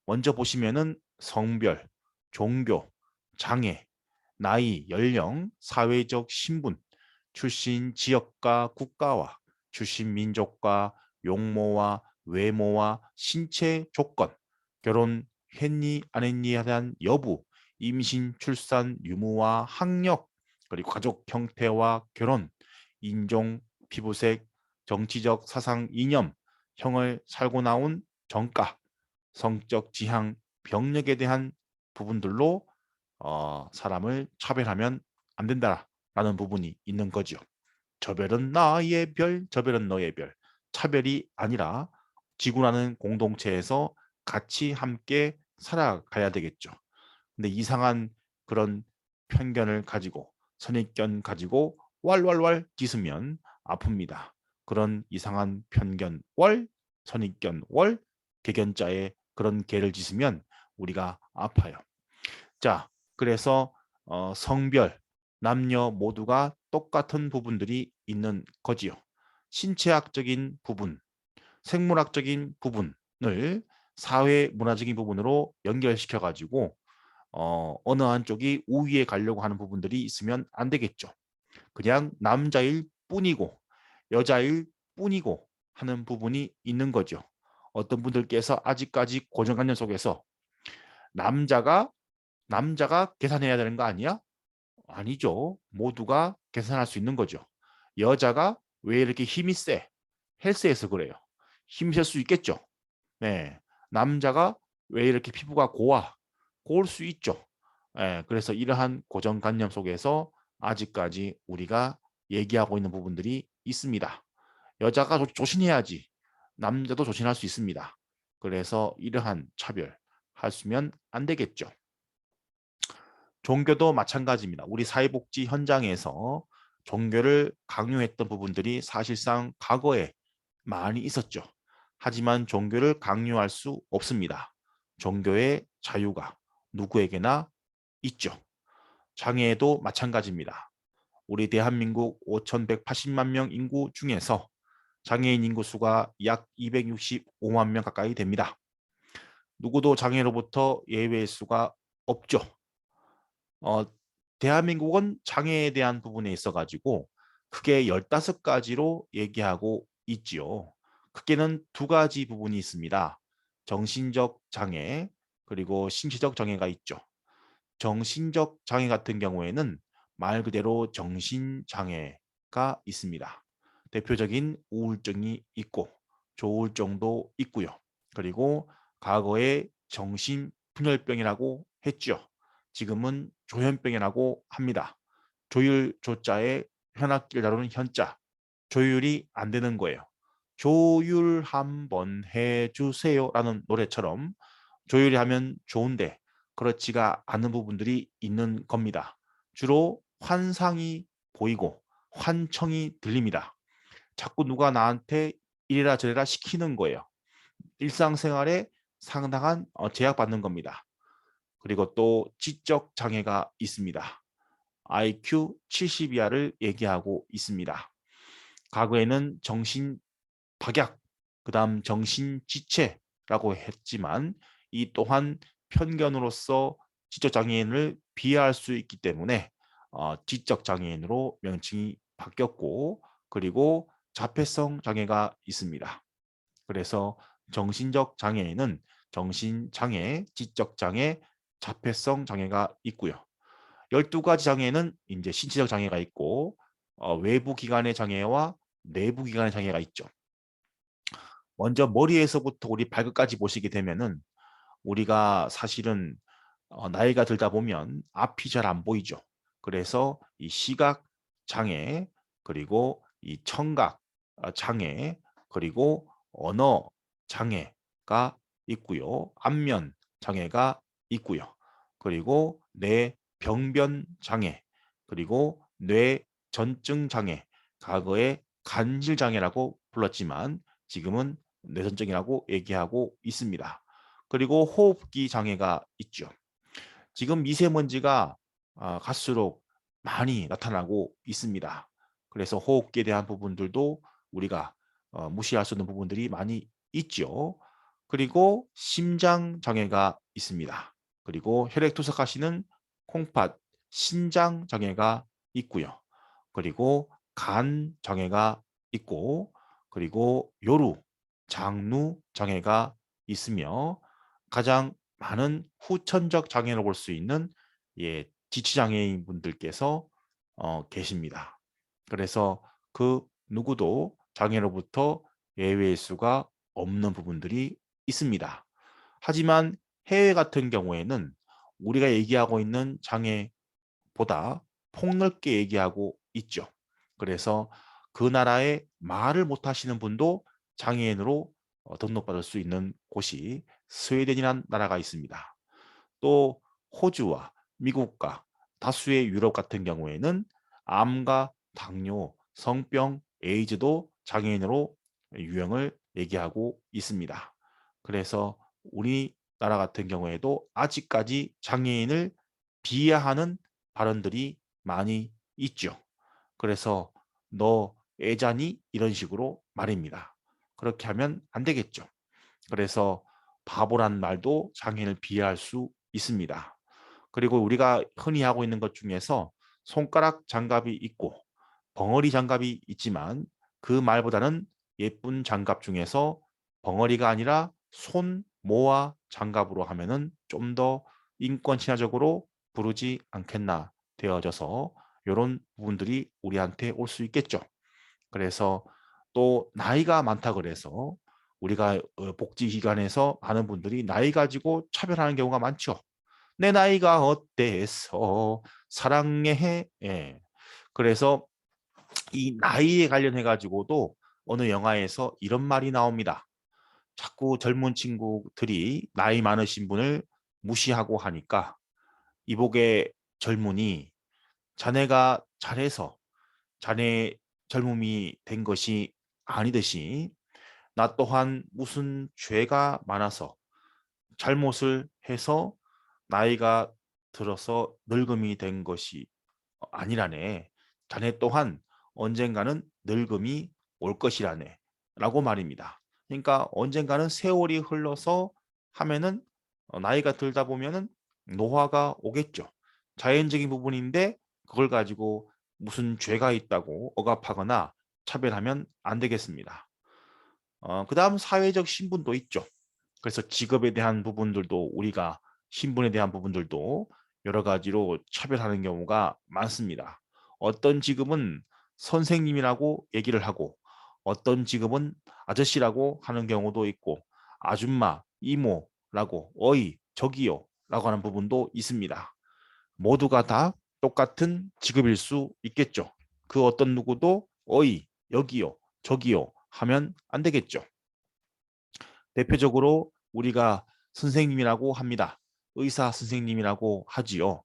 먼저 보시면은 성별, 종교, 장애, 나이, 연령, 사회적 신분, 출신 지역과 국가와 출신 민족과 용모와 외모와 신체 조건, 결혼 했니 안 했니에 대한 여부, 임신, 출산, 유무와 학력, 그리고 가족 형태와 결혼, 인종, 피부색, 정치적 사상 이념, 형을 살고 나온 정가, 성적 지향, 병력에 대한 부분들로 사람을 차별하면 안 된다라는 부분이 있는 거죠. 저별은 나의 별, 저별은 너의 별. 차별이 아니라 지구라는 공동체에서 같이 함께 살아가야 되겠죠. 근데 이상한 그런 편견을 가지고 선입견 가지고 왈왈왈 짖으면 아픕니다. 그런 이상한 편견 월, 선입견 월, 개견자의 그런 개를 짖으면 우리가 아파요. 자, 그래서 성별, 남녀 모두가 똑같은 부분들이 있는 거지요. 신체학적인 부분, 생물학적인 부분을 사회 문화적인 부분으로 연결시켜 가지고 어느 한쪽이 우위에 가려고 하는 부분들이 있으면 안 되겠죠. 그냥 남자일 뿐이고 여자일 뿐이고 하는 부분이 있는 거죠. 어떤 분들께서 아직까지 고정관념 속에서 남자가 계산해야 되는 거 아니야? 아니죠. 모두가 계산할 수 있는 거죠. 여자가 왜 이렇게 힘이 세? 헬스에서 그래요. 힘이 셀 수 있겠죠. 네. 남자가 왜 이렇게 피부가 고와? 고울 수 있죠. 예, 그래서 이러한 고정관념 속에서 아직까지 우리가 얘기하고 있는 부분들이 있습니다. 여자가 조신해야지. 남자도 조신할 수 있습니다. 그래서 이러한 차별 하시면 안 되겠죠. 종교도 마찬가지입니다. 우리 사회복지 현장에서 종교를 강요했던 부분들이 사실상 과거에 많이 있었죠. 하지만 종교를 강요할 수 없습니다. 종교의 자유가 누구에게나 있죠. 장애에도 마찬가지입니다. 우리 대한민국 5,180만 명 인구 중에서 장애인 인구수가 약 265만 명 가까이 됩니다. 누구도 장애로부터 예외일 수가 없죠. 어, 대한민국은 장애에 대한 부분에 있어 가지고 크게 15가지로 얘기하고 있지요. 크게는 두 가지 부분이 있습니다. 정신적 장애 그리고 신체적 장애가 있죠. 정신적 장애 같은 경우에는 말 그대로 정신장애가 있습니다. 대표적인 우울증이 있고 조울증도 있고요. 그리고 과거에 정신분열병이라고 했죠. 지금은 조현병이라고 합니다. 조율 조자에 현악기를 다루는 현자. 조율이 안 되는 거예요. 조율 한번 해주세요 라는 노래처럼 조율이 하면 좋은데 그렇지가 않은 부분들이 있는 겁니다. 주로 환상이 보이고 환청이 들립니다. 자꾸 누가 나한테 이래라 저래라 시키는 거예요. 일상생활에 상당한 제약받는 겁니다. 그리고 또 지적 장애가 있습니다. IQ 70 이하를 얘기하고 있습니다. 과거에는 정신 박약, 그 다음 정신지체라고 했지만 이 또한 편견으로서 지적장애인을 비하할 수 있기 때문에 지적장애인으로 명칭이 바뀌었고 그리고 자폐성 장애가 있습니다. 그래서 정신적 장애에는 정신장애, 지적장애, 자폐성 장애가 있고요. 12가지 장애는 이제 신체적 장애가 있고 외부 기관의 장애와 내부 기관의 장애가 있죠. 먼저 머리에서부터 우리 발끝까지 보시게 되면은 우리가 사실은 나이가 들다 보면 앞이 잘 안 보이죠. 그래서 이 시각 장애, 그리고 이 청각 장애, 그리고 언어 장애가 있고요. 안면 장애가 있고요. 그리고 뇌 병변 장애, 그리고 뇌 전증 장애, 과거에 간질 장애라고 불렀지만 지금은 뇌전증이라고 얘기하고 있습니다. 그리고 호흡기 장애가 있죠. 지금 미세먼지가 갈수록 많이 나타나고 있습니다. 그래서 호흡기에 대한 부분들도 우리가 무시할 수 없는 부분들이 많이 있죠. 그리고 심장 장애가 있습니다. 그리고 혈액 투석하시는 콩팥 신장 장애가 있고요. 그리고 간 장애가 있고, 그리고 요루 장루 장애가 있으며, 가장 많은 후천적 장애로 볼 수 있는 지치장애인 분들께서 계십니다. 그래서 그 누구도 장애로부터 예외일 수가 없는 부분들이 있습니다. 하지만 해외 같은 경우에는 우리가 얘기하고 있는 장애보다 폭넓게 얘기하고 있죠. 그래서 그 나라의 말을 못하시는 분도 장애인으로 등록받을 수 있는 곳이 스웨덴이라는 나라가 있습니다. 또 호주와 미국과 다수의 유럽 같은 경우에는 암과 당뇨, 성병, 에이즈도 장애인으로 유형을 얘기하고 있습니다. 그래서 우리나라 같은 경우에도 아직까지 장애인을 비하하는 발언들이 많이 있죠. 그래서 너 애자니? 이런 식으로 말입니다. 그렇게 하면 안 되겠죠. 그래서 바보란 말도 장애인을 비하할 수 있습니다. 그리고 우리가 흔히 하고 있는 것 중에서 손가락 장갑이 있고 벙어리 장갑이 있지만 그 말보다는 예쁜 장갑 중에서 벙어리가 아니라 손 모아 장갑으로 하면은 좀 더 인권 친화적으로 부르지 않겠나 되어져서 이런 부분들이 우리한테 올 수 있겠죠. 그래서 또 나이가 많다 그래서 우리가 복지기관에서 하는 분들이 나이 가지고 차별하는 경우가 많죠. 내 나이가 어때서 사랑해. 예. 그래서 이 나이에 관련해 가지고도 어느 영화에서 이런 말이 나옵니다. 자꾸 젊은 친구들이 나이 많으신 분을 무시하고 하니까 이복의 젊은이, 자네가 잘해서 자네 젊음이 된 것이 아니듯이 나 또한 무슨 죄가 많아서 잘못을 해서 나이가 들어서 늙음이 된 것이 아니라네. 자네 또한 언젠가는 늙음이 올 것이라네. 라고 말입니다. 그러니까 언젠가는 세월이 흘러서 하면은 나이가 들다 보면은 노화가 오겠죠. 자연적인 부분인데 그걸 가지고 무슨 죄가 있다고 억압하거나 차별하면 안 되겠습니다. 그다음 사회적 신분도 있죠. 그래서 직업에 대한 부분들도 우리가 신분에 대한 부분들도 여러 가지로 차별하는 경우가 많습니다. 어떤 직업은 선생님이라고 얘기를 하고 어떤 직업은 아저씨라고 하는 경우도 있고 아줌마, 이모라고 어이, 저기요 라고 하는 부분도 있습니다. 모두가 다 똑같은 직업일 수 있겠죠. 그 어떤 누구도 어이, 여기요, 저기요 하면 안 되겠죠. 대표적으로 우리가 선생님이라고 합니다. 의사 선생님이라고 하지요.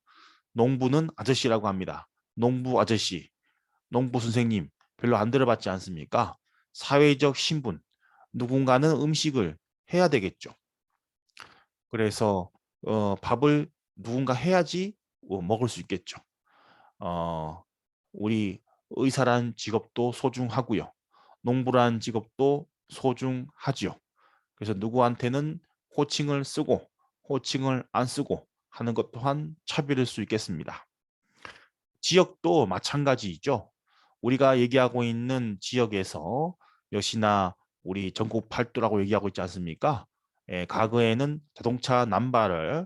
농부는 아저씨라고 합니다. 농부 아저씨, 농부 선생님 별로 안 들어봤지 않습니까? 사회적 신분, 누군가는 음식을 해야 되겠죠. 그래서 밥을 누군가 해야지 먹을 수 있겠죠. 어, 우리 의사란 직업도 소중하고요. 농부란 직업도 소중하지요. 그래서 누구한테는 호칭을 쓰고 호칭을 안 쓰고 하는 것 또한 차별일 수 있겠습니다. 지역도 마찬가지이죠. 우리가 얘기하고 있는 지역에서 역시나 우리 전국 팔도라고 얘기하고 있지 않습니까? 과거에는 자동차 남바를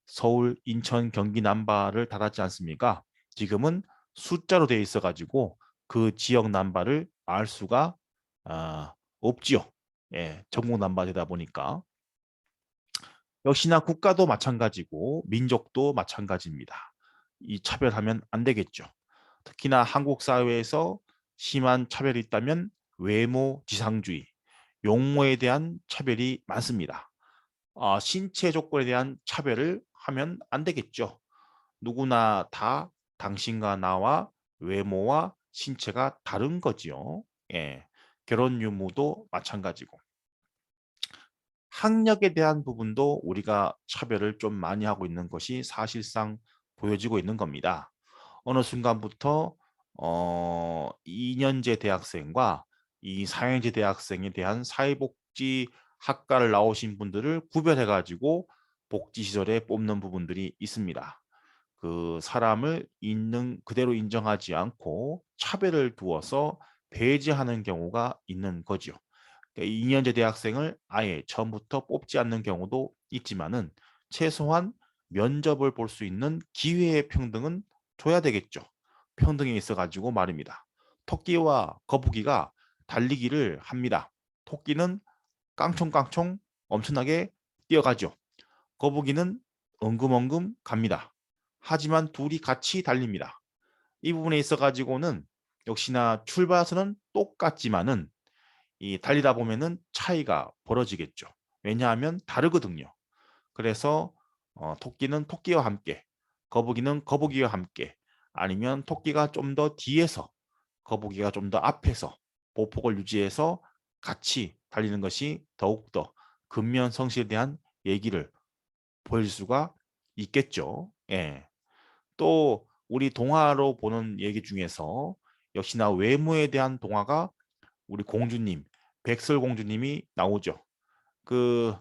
서울, 인천, 경기 남바를 달았지 않습니까? 지금은 숫자로 되어 있어 가지고 그 지역 남바를 알 수가 없지요. 전국 남바 되다 보니까. 역시나 국가도 마찬가지고 민족도 마찬가지입니다. 이 차별하면 안 되겠죠. 특히나 한국 사회에서 심한 차별이 있다면 외모 지상주의, 용모에 대한 차별이 많습니다. 신체 조건에 대한 차별을 하면 안 되겠죠. 누구나 다 당신과 나와 외모와 신체가 다른 거지요. 예. 결혼 유무도 마찬가지고. 학력에 대한 부분도 우리가 차별을 좀 많이 하고 있는 것이 사실상 보여지고 있는 겁니다. 어느 순간부터 2년제 대학생과 이 4년제 대학생에 대한 사회복지 학과를 나오신 분들을 구별해 가지고 복지시설에 뽑는 부분들이 있습니다. 그 사람을 있는 그대로 인정하지 않고 차별을 두어서 배제하는 경우가 있는 거죠. 2년제 대학생을 아예 처음부터 뽑지 않는 경우도 있지만은 최소한 면접을 볼 수 있는 기회의 평등은 줘야 되겠죠. 평등이 있어가지고 말입니다. 토끼와 거북이가 달리기를 합니다. 토끼는 깡총깡총 엄청나게 뛰어가죠. 거북이는 엉금엉금 갑니다. 하지만 둘이 같이 달립니다. 이 부분에 있어 가지고는 역시나 출발선은 똑같지만은 이 달리다 보면은 차이가 벌어지겠죠. 왜냐하면 다르거든요. 그래서 토끼는 토끼와 함께, 거북이는 거북이와 함께, 아니면 토끼가 좀 더 뒤에서, 거북이가 좀 더 앞에서 보폭을 유지해서 같이 달리는 것이 더욱더 근면 성실에 대한 얘기를 보여줄 수가 있겠죠. 예. 또 우리 동화로 보는 얘기 중에서 역시나 외모에 대한 동화가 우리 공주님, 백설공주님이 나오죠. 그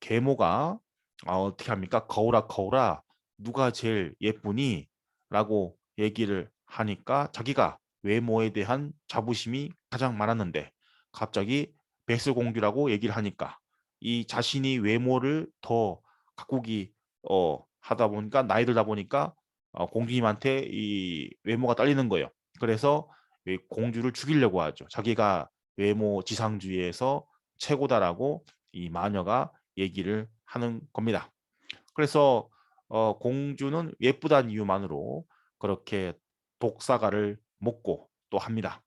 계모가 어떻게 합니까? 거울아 거울아 누가 제일 예쁘니? 라고 얘기를 하니까 자기가 외모에 대한 자부심이 가장 많았는데 갑자기 백설공주라고 얘기를 하니까 이 자신이 외모를 더 가꾸기 하다 보니까 나이 들다 보니까 공주님한테 이 외모가 딸리는 거예요. 그래서 이 공주를 죽이려고 하죠. 자기가 외모 지상주의에서 최고다라고 이 마녀가 얘기를 하는 겁니다. 그래서 공주는 예쁘다는 이유만으로 그렇게 독사가를 먹고 또 합니다.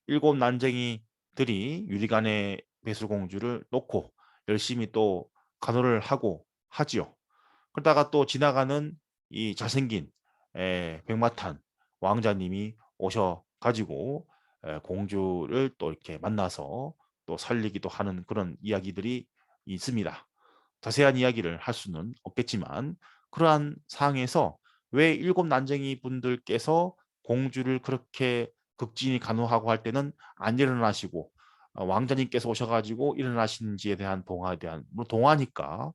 일곱 난쟁이들이 유리관에 배수공주를 놓고 열심히 또 간호를 하고 하지요. 그러다가 또 지나가는 이 잘생긴 백마탄 왕자님이 오셔가지고 공주를 또 이렇게 만나서 또 살리기도 하는 그런 이야기들이 있습니다. 자세한 이야기를 할 수는 없겠지만 그러한 상황에서 왜 일곱 난쟁이 분들께서 공주를 그렇게 극진히 간호하고 할 때는 안 일어나시고 왕자님께서 오셔가지고 일어나시는지에 대한 동화에 대한 물론 동화니까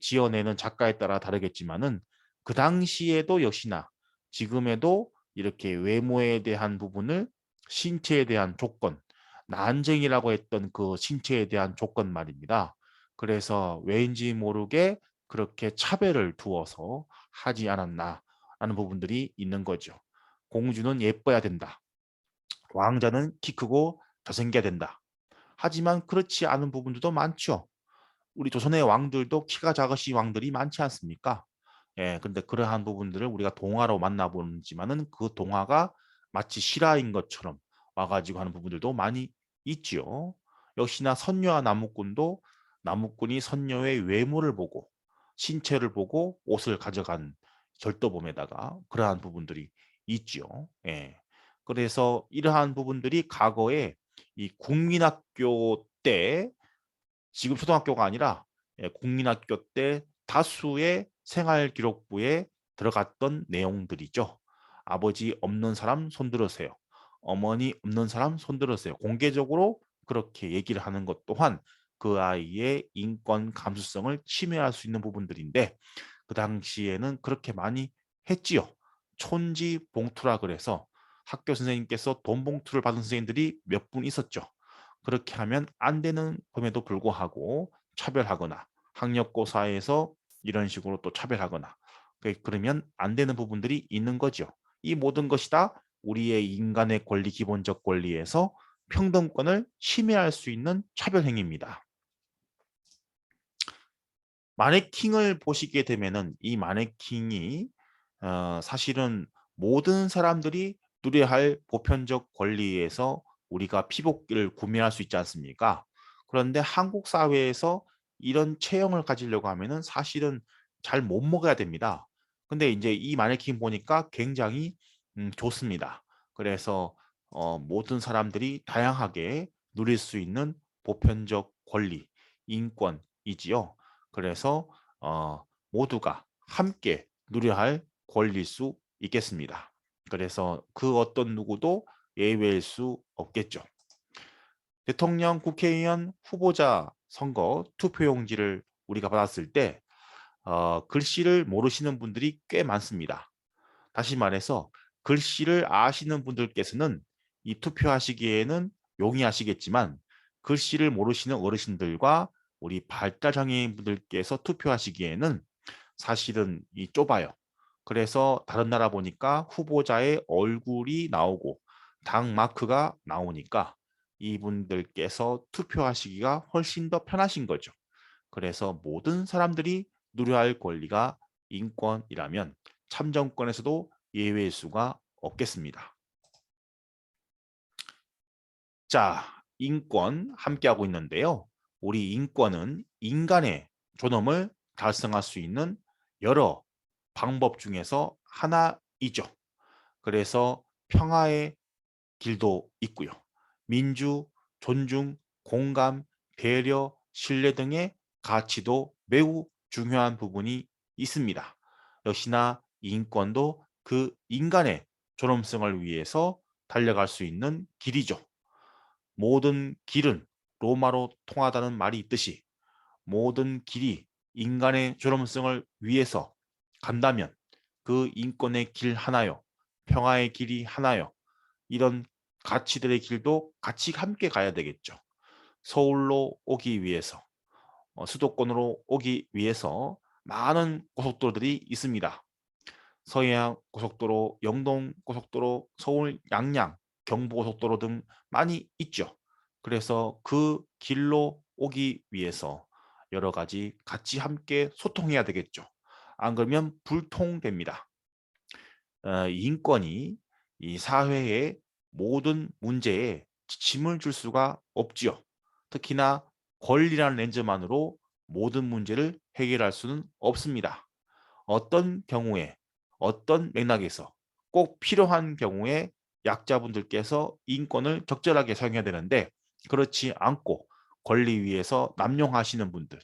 지어내는 작가에 따라 다르겠지만은 그 당시에도 역시나 지금에도 이렇게 외모에 대한 부분을 신체에 대한 조건, 난쟁이라고 했던 그 신체에 대한 조건 말입니다. 그래서 왠지 모르게 그렇게 차별을 두어서 하지 않았나 하는 부분들이 있는 거죠. 공주는 예뻐야 된다. 왕자는 키 크고 잘생겨야 된다. 하지만 그렇지 않은 부분들도 많죠. 우리 조선의 왕들도 키가 작으신 왕들이 많지 않습니까? 예, 근데 그러한 부분들을 우리가 동화로 만나보지만은 그 동화가 마치 실화인 것처럼 와가지고 하는 부분들도 많이 있지요. 역시나 선녀와 나무꾼도 나무꾼이 선녀의 외모를 보고 신체를 보고 옷을 가져간 절도범에다가 그러한 부분들이 있지요. 예. 그래서 이러한 부분들이 과거에 이 국민학교 때 지금 초등학교가 아니라 국민학교 때 다수의 생활기록부에 들어갔던 내용들이죠. 아버지 없는 사람 손들으세요. 어머니 없는 사람 손들으세요. 공개적으로 그렇게 얘기를 하는 것 또한 그 아이의 인권 감수성을 침해할 수 있는 부분들인데 그 당시에는 그렇게 많이 했지요. 촌지 봉투라 그래서 학교 선생님께서 돈 봉투를 받은 선생님들이 몇 분 있었죠. 그렇게 하면 안 되는 봄에도 불구하고 차별하거나 학력고사에서 이런 식으로 또 차별하거나 그러면 안 되는 부분들이 있는 거죠. 이 모든 것이 다 우리의 인간의 권리, 기본적 권리에서 평등권을 침해할 수 있는 차별 행위입니다. 마네킹을 보시게 되면은 이 마네킹이 사실은 모든 사람들이 누려야 할 보편적 권리에서 우리가 피복기를 구매할 수 있지 않습니까? 그런데 한국 사회에서 이런 체형을 가지려고 하면은 사실은 잘 못 먹어야 됩니다. 근데 이제 이 마네킹 보니까 굉장히 좋습니다. 그래서 모든 사람들이 다양하게 누릴 수 있는 보편적 권리, 인권이지요. 그래서 모두가 함께 누려야 할 권리일 수 있겠습니다. 그래서 그 어떤 누구도 예외일 수 없겠죠. 대통령, 국회의원 후보자 선거 투표용지를 우리가 받았을 때 글씨를 모르시는 분들이 꽤 많습니다. 다시 말해서 글씨를 아시는 분들께서는 이 투표하시기에는 용이하시겠지만 글씨를 모르시는 어르신들과 우리 발달장애인 분들께서 투표하시기에는 사실은 이 좁아요. 그래서 다른 나라 보니까 후보자의 얼굴이 나오고 당 마크가 나오니까 이분들께서 투표하시기가 훨씬 더 편하신 거죠. 그래서 모든 사람들이 누려야 할 권리가 인권이라면 참정권에서도 예외일 수가 없겠습니다. 자, 인권 함께하고 있는데요. 우리 인권은 인간의 존엄을 달성할 수 있는 여러 방법 중에서 하나이죠. 그래서 평화의 길도 있고요. 민주, 존중, 공감, 배려, 신뢰 등의 가치도 매우 중요한 부분이 있습니다. 역시나 인권도 그 인간의 존엄성을 위해서 달려갈 수 있는 길이죠. 모든 길은 로마로 통하다는 말이 있듯이 모든 길이 인간의 존엄성을 위해서 간다면 그 인권의 길 하나요, 평화의 길이 하나요, 이런 가치들의 길도 같이 함께 가야 되겠죠. 서울로 오기 위해서, 수도권으로 오기 위해서 많은 고속도로들이 있습니다. 서해안 고속도로, 영동 고속도로, 서울 양양, 경부고속도로 등 많이 있죠. 그래서 그 길로 오기 위해서 여러 가지 같이 함께 소통해야 되겠죠. 안 그러면 불통됩니다. 인권이 이 사회의 모든 문제에 지침을 줄 수가 없지요. 특히나 권리라는 렌즈만으로 모든 문제를 해결할 수는 없습니다. 어떤 경우에 어떤 맥락에서 꼭 필요한 경우에 약자분들께서 인권을 적절하게 사용해야 되는데 그렇지 않고 권리 위해서 남용하시는 분들,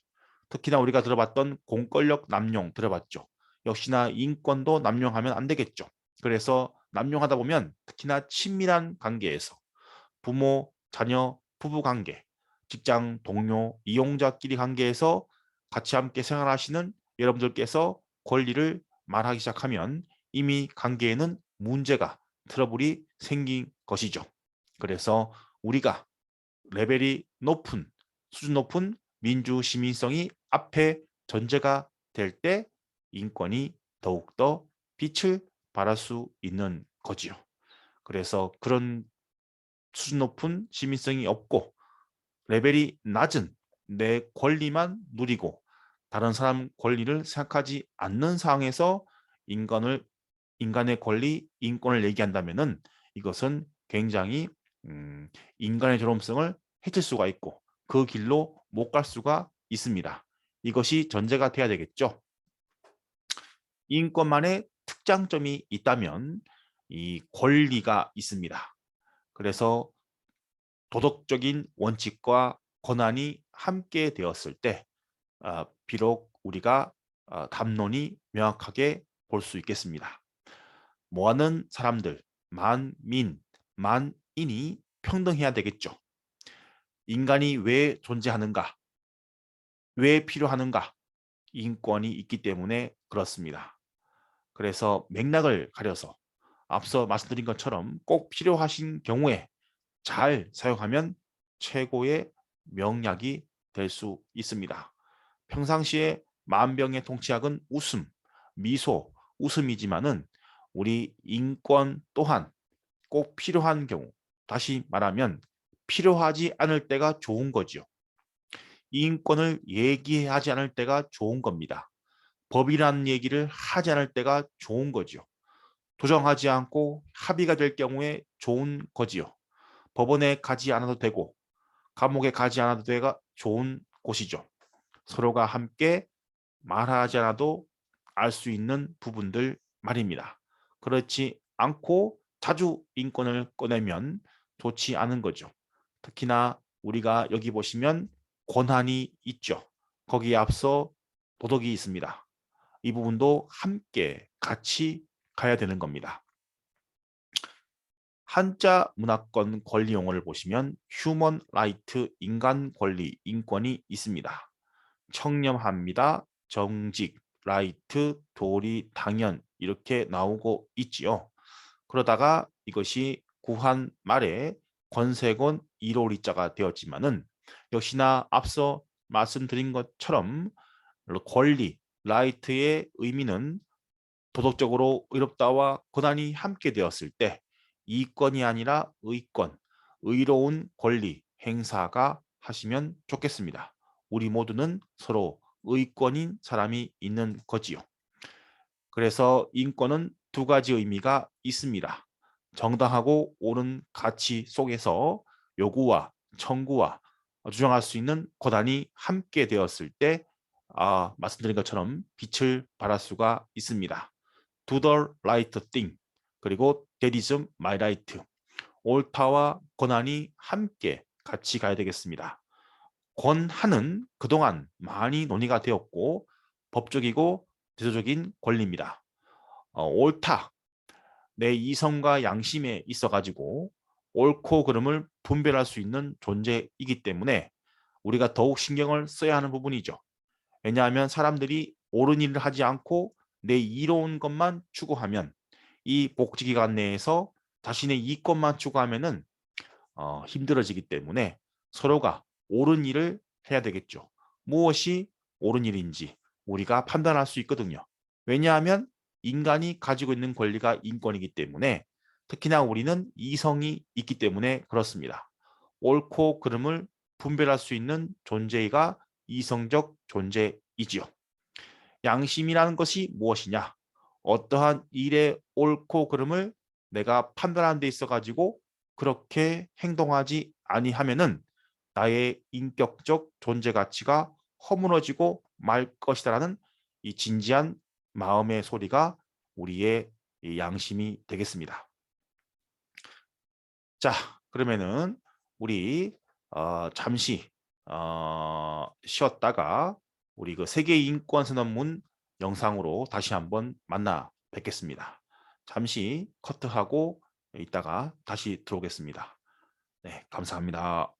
특히나 우리가 들어봤던 공권력 남용 들어봤죠. 역시나 인권도 남용하면 안 되겠죠. 그래서 남용하다 보면 특히나 친밀한 관계에서 부모, 자녀, 부부 관계, 직장 동료, 이용자끼리 관계에서 같이 함께 생활하시는 여러분들께서 권리를 말하기 시작하면 이미 관계에는 문제가, 트러블이 생긴 것이죠. 그래서 우리가 레벨이 높은, 수준 높은 민주 시민성이 앞에 전제가 될 때 인권이 더욱더 빛을 발할 수 있는 거지요. 그래서 그런 수준 높은 시민성이 없고 레벨이 낮은 내 권리만 누리고 다른 사람 권리를 생각하지 않는 상황에서 인간의 권리, 인권을 얘기한다면은 이것은 굉장히 인간의 존엄성을 해칠 수가 있고 그 길로 못 갈 수가 있습니다. 이것이 전제가 돼야 되겠죠. 인권만의 특장점이 있다면 이 권리가 있습니다. 그래서 도덕적인 원칙과 권한이 함께 되었을 때 비록 우리가 담론이 명확하게 볼 수 있겠습니다. 모아는 사람들, 만민, 만인이 평등해야 되겠죠. 인간이 왜 존재하는가? 왜 필요하는가? 인권이 있기 때문에 그렇습니다. 그래서 맥락을 가려서 앞서 말씀드린 것처럼 꼭 필요하신 경우에 잘 사용하면 최고의 명약이 될 수 있습니다. 평상시에 만병의 통치약은 웃음, 미소, 웃음이지만은 우리 인권 또한 꼭 필요한 경우, 다시 말하면 필요하지 않을 때가 좋은 거지요. 인권을 얘기하지 않을 때가 좋은 겁니다. 법이라는 얘기를 하지 않을 때가 좋은 거죠. 조정하지 않고 합의가 될 경우에 좋은 거지요. 법원에 가지 않아도 되고 감옥에 가지 않아도 되가 좋은 곳이죠. 서로가 함께 말하지 않아도 알 수 있는 부분들 말입니다. 그렇지 않고 자주 인권을 꺼내면 좋지 않은 거죠. 특히나 우리가 여기 보시면 권한이 있죠. 거기에 앞서 도덕이 있습니다. 이 부분도 함께 같이 가야 되는 겁니다. 한자 문화권 권리 용어를 보시면 휴먼 라이트 인간 권리 인권이 있습니다. 청렴합니다. 정직, 라이트, 도리, 당연 이렇게 나오고 있지요. 그러다가 이것이 구한 말에 권세권 1호리자가 되었지만은 역시나 앞서 말씀드린 것처럼 권리, 라이트의 의미는 도덕적으로 의롭다와 고난이 함께 되었을 때 이권이 아니라 의권, 의로운 권리 행사가 하시면 좋겠습니다. 우리 모두는 서로 의권인 사람이 있는 거지요. 그래서 인권은 두 가지 의미가 있습니다. 정당하고 옳은 가치 속에서 요구와 청구와 주장할 수 있는 권한이 함께 되었을 때 말씀드린 것처럼 빛을 발할 수가 있습니다. Do the right thing 그리고 That is my right. 옳다와 권한이 함께 같이 가야 되겠습니다. 권한은 그동안 많이 논의가 되었고 법적이고 제도적인 권리입니다. 옳다. 내 이성과 양심에 있어가지고 옳고 그름을 분별할 수 있는 존재이기 때문에 우리가 더욱 신경을 써야 하는 부분이죠. 왜냐하면 사람들이 옳은 일을 하지 않고 내 이로운 것만 추구하면 이 복지기관 내에서 자신의 이익것만 추구하면은 힘들어지기 때문에 서로가 옳은 일을 해야 되겠죠. 무엇이 옳은 일인지 우리가 판단할 수 있거든요. 왜냐하면 인간이 가지고 있는 권리가 인권이기 때문에 특히나 우리는 이성이 있기 때문에 그렇습니다. 옳고 그름을 분별할 수 있는 존재가 이성적 존재이지요. 양심이라는 것이 무엇이냐? 어떠한 일의 옳고 그름을 내가 판단하는 데 있어 가지고 그렇게 행동하지 아니하면은 나의 인격적 존재 가치가 허물어지고 말 것이다라는 이 진지한 마음의 소리가 우리의 이 양심이 되겠습니다. 자, 그러면은 우리 잠시 쉬었다가 우리 그 세계 인권 선언문 영상으로 다시 한번 만나 뵙겠습니다. 잠시 커트하고 이따가 다시 들어오겠습니다. 네, 감사합니다.